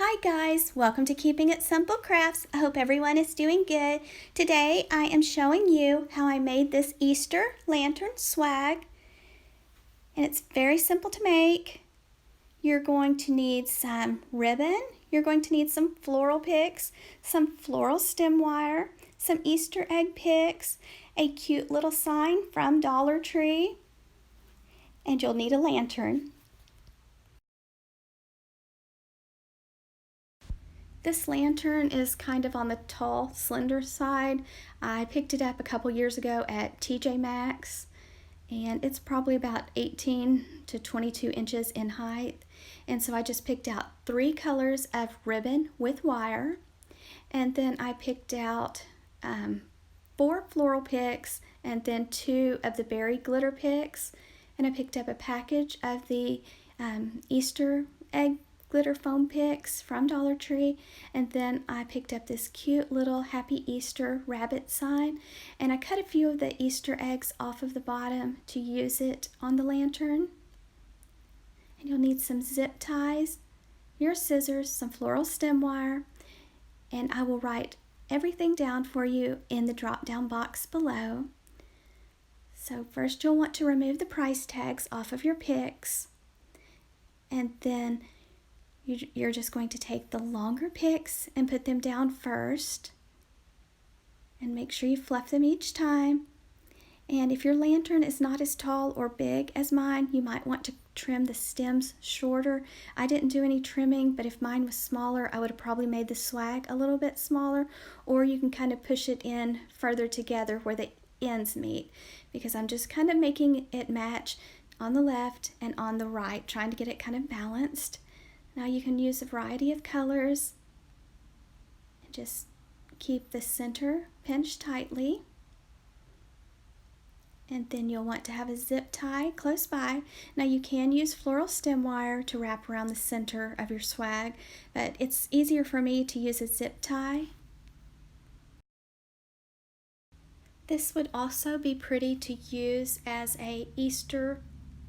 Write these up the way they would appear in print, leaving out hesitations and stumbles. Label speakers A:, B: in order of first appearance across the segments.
A: Hi guys, welcome to Keeping It Simple Crafts. I hope everyone is doing good. Today I am showing you how I made this Easter lantern swag, and it's very simple to make. You're going to need some ribbon, you're going to need some floral picks, some floral stem wire, some Easter egg picks, a cute little sign from Dollar Tree, and you'll need a lantern. This lantern is kind of on the tall, slender side. I picked it up a couple years ago at TJ Maxx, and it's probably about 18 to 22 inches in height. And so I just picked out 3 colors of ribbon with wire, and then I picked out 4 floral picks and then 2 of the berry glitter picks, and I picked up a package of the Easter egg glitter foam picks from Dollar Tree, and then I picked up this cute little Happy Easter rabbit sign, and I cut a few of the Easter eggs off of the bottom to use it on the lantern. And you'll need some zip ties, your scissors, some floral stem wire, and I will write everything down for you in the drop down box below. So first you'll want to remove the price tags off of your picks, and then you're just going to take the longer picks and put them down first, and make sure you fluff them each time. And if your lantern is not as tall or big as mine, you might want to trim the stems shorter. I didn't do any trimming, but if mine was smaller, I would have probably made the swag a little bit smaller, or you can kind of push it in further together where the ends meet, because I'm just kind of making it match on the left and on the right, trying to get it kind of balanced. Now you can use a variety of colors and just keep the center pinched tightly. And then you'll want to have a zip tie close by. Now you can use floral stem wire to wrap around the center of your swag, but it's easier for me to use a zip tie. This would also be pretty to use as a Easter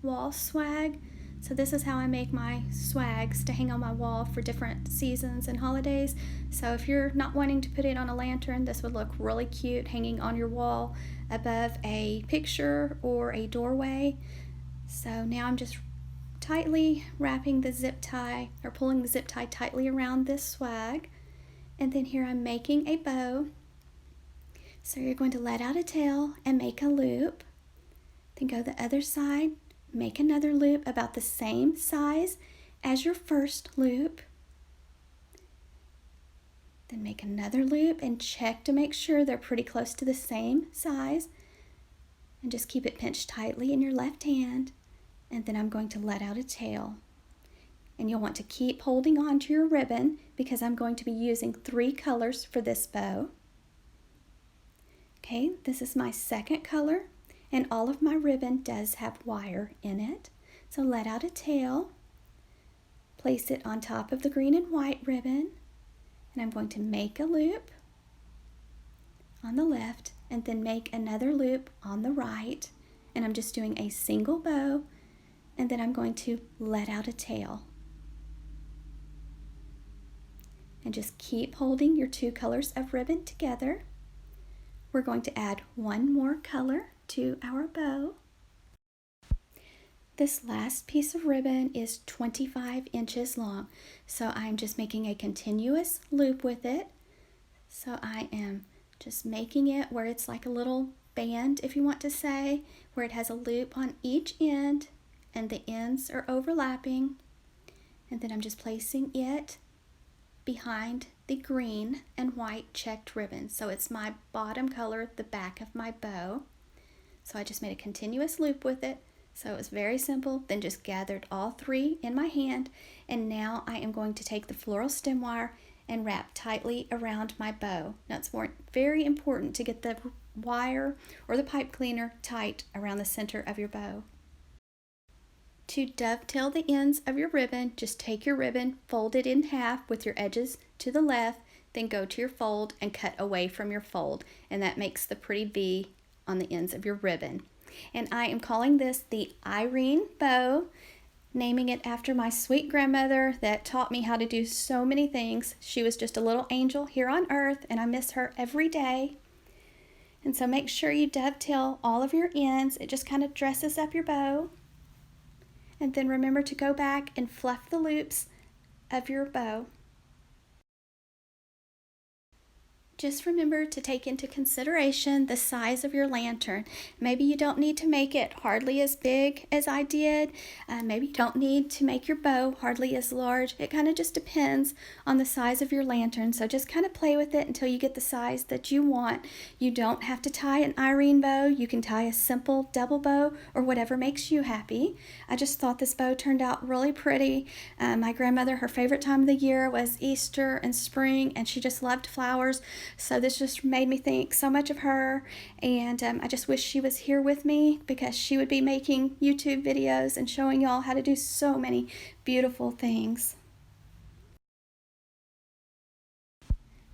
A: wall swag. So this is how I make my swags to hang on my wall for different seasons and holidays. So if you're not wanting to put it on a lantern, this would look really cute hanging on your wall above a picture or a doorway. So now I'm just tightly wrapping the zip tie, or pulling the zip tie tightly around this swag. And then here I'm making a bow. So you're going to let out a tail and make a loop. Then go the other side. Make another loop about the same size as your first loop. Then make another loop and check to make sure they're pretty close to the same size. And just keep it pinched tightly in your left hand. And then I'm going to let out a tail. And you'll want to keep holding on to your ribbon because I'm going to be using 3 colors for this bow. Okay, this is my second color. And all of my ribbon does have wire in it. So let out a tail, place it on top of the green and white ribbon, and I'm going to make a loop on the left and then make another loop on the right. And I'm just doing a single bow, and then I'm going to let out a tail. And just keep holding your 2 colors of ribbon together. We're going to add 1 more color to our bow. This last piece of ribbon is 25 inches long, so I'm just making a continuous loop with it. So I am just making it where it's like a little band, if you want to say, where it has a loop on each end and the ends are overlapping. And then I'm just placing it behind the green and white checked ribbon. So it's my bottom color, the back of my bow. So I just made a continuous loop with it. So it was very simple. Then just gathered all 3 in my hand. And now I am going to take the floral stem wire and wrap tightly around my bow. Now it's very important to get the wire or the pipe cleaner tight around the center of your bow. To dovetail the ends of your ribbon, just take your ribbon, fold it in half with your edges to the left, then go to your fold and cut away from your fold. And that makes the pretty V on the ends of your ribbon. And I am calling this the Irene bow. naming it after my sweet grandmother that taught me how to do so many things. She was just a little angel here on earth, and I miss her every day. And so make sure you dovetail all of your ends. It just kind of dresses up your bow. And then remember to go back and fluff the loops of your bow. Just remember to take into consideration the size of your lantern. Maybe you don't need to make it hardly as big as I did. Maybe you don't need to make your bow hardly as large. It kind of just depends on the size of your lantern. So just kind of play with it until you get the size that you want. You don't have to tie an Irene bow. You can tie a simple double bow or whatever makes you happy. I just thought this bow turned out really pretty. My grandmother, her favorite time of the year was Easter and spring, and she just loved flowers. So this just made me think so much of her, and I just wish she was here with me because she would be making YouTube videos and showing y'all how to do so many beautiful things.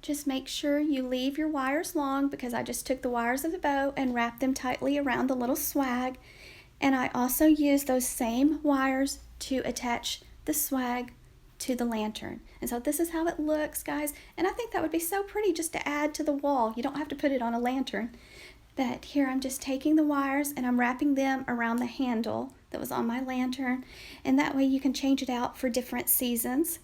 A: Just make sure you leave your wires long because I just took the wires of the bow and wrapped them tightly around the little swag. And I also used those same wires to attach the swag to the lantern. And so this is how it looks, guys. And I think that would be so pretty just to add to the wall. You don't have to put it on a lantern. But here I'm just taking the wires and I'm wrapping them around the handle that was on my lantern. And that way you can change it out for different seasons.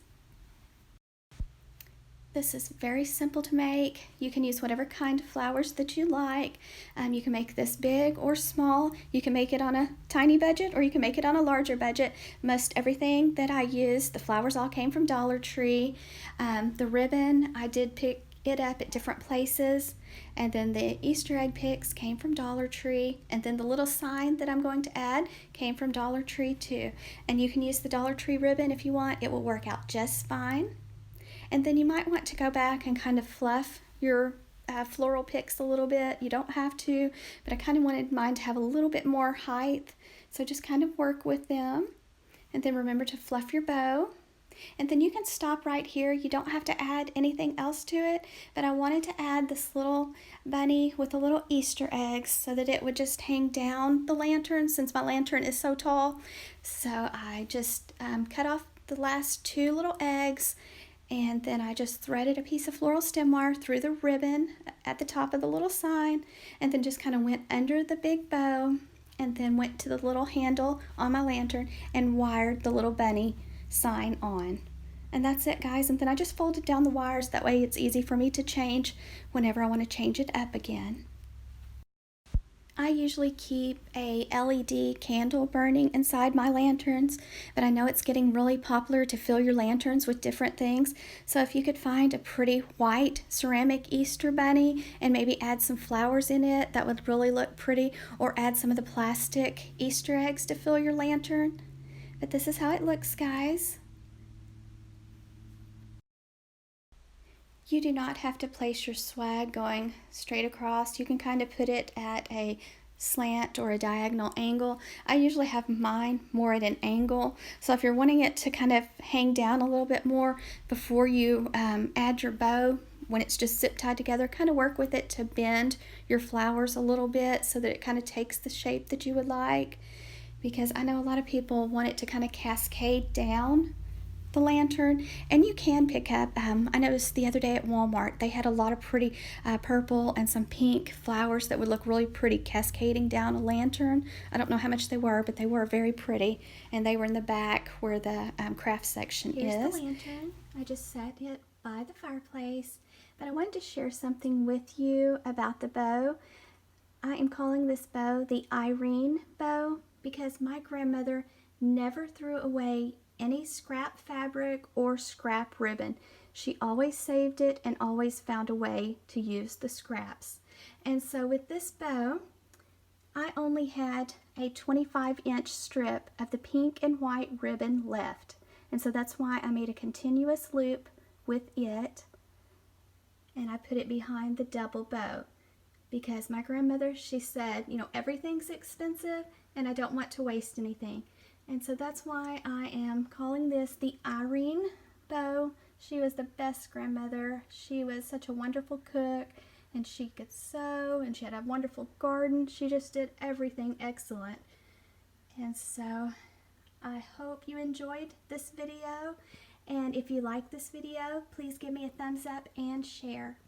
A: This is very simple to make. You can use whatever kind of flowers that you like. You can make this big or small. You can make it on a tiny budget or you can make it on a larger budget. Most everything that I used, the flowers all came from Dollar Tree. The ribbon, I did pick it up at different places. And then the Easter egg picks came from Dollar Tree. And then the little sign that I'm going to add came from Dollar Tree too. And you can use the Dollar Tree ribbon if you want. It will work out just fine. And then you might want to go back and kind of fluff your floral picks a little bit. You don't have to, but I kind of wanted mine to have a little bit more height. So just kind of work with them. And then remember to fluff your bow. And then you can stop right here. You don't have to add anything else to it, but I wanted to add this little bunny with the little Easter eggs so that it would just hang down the lantern since my lantern is so tall. So I just cut off the last two little eggs, and then I just threaded a piece of floral stem wire through the ribbon at the top of the little sign, and then just kind of went under the big bow, and then went to the little handle on my lantern and wired the little bunny sign on. And that's it, guys. And then I just folded down the wires. That way it's easy for me to change whenever I want to change it up again. I usually keep a LED candle burning inside my lanterns, but I know it's getting really popular to fill your lanterns with different things. So if you could find a pretty white ceramic Easter bunny and maybe add some flowers in it, that would really look pretty, or add some of the plastic Easter eggs to fill your lantern. But this is how it looks, guys. You do not have to place your swag going straight across. You can kind of put it at a slant or a diagonal angle. I usually have mine more at an angle. So if you're wanting it to kind of hang down a little bit more before you add your bow, when it's just zip tied together, kind of work with it to bend your flowers a little bit so that it kind of takes the shape that you would like. Because I know a lot of people want it to kind of cascade down the lantern, and you can pick up, I noticed the other day at Walmart, they had a lot of pretty purple and some pink flowers that would look really pretty cascading down a lantern. I don't know how much they were, but they were very pretty, and they were in the back where the craft section is. Here's the lantern. I just set it by the fireplace, but I wanted to share something with you about the bow. I am calling this bow the Irene bow because my grandmother never threw away any scrap fabric or scrap ribbon. She always saved it and always found a way to use the scraps. And so with this bow, I only had a 25-inch strip of the pink and white ribbon left. And so that's why I made a continuous loop with it, and I put it behind the double bow. Because my grandmother, she said, you know, everything's expensive and I don't want to waste anything. And so that's why I am calling this the Irene bow. She was the best grandmother. She was such a wonderful cook, and she could sew, and she had a wonderful garden. She just did everything excellent. And so I hope you enjoyed this video, and if you like this video, please give me a thumbs up and share.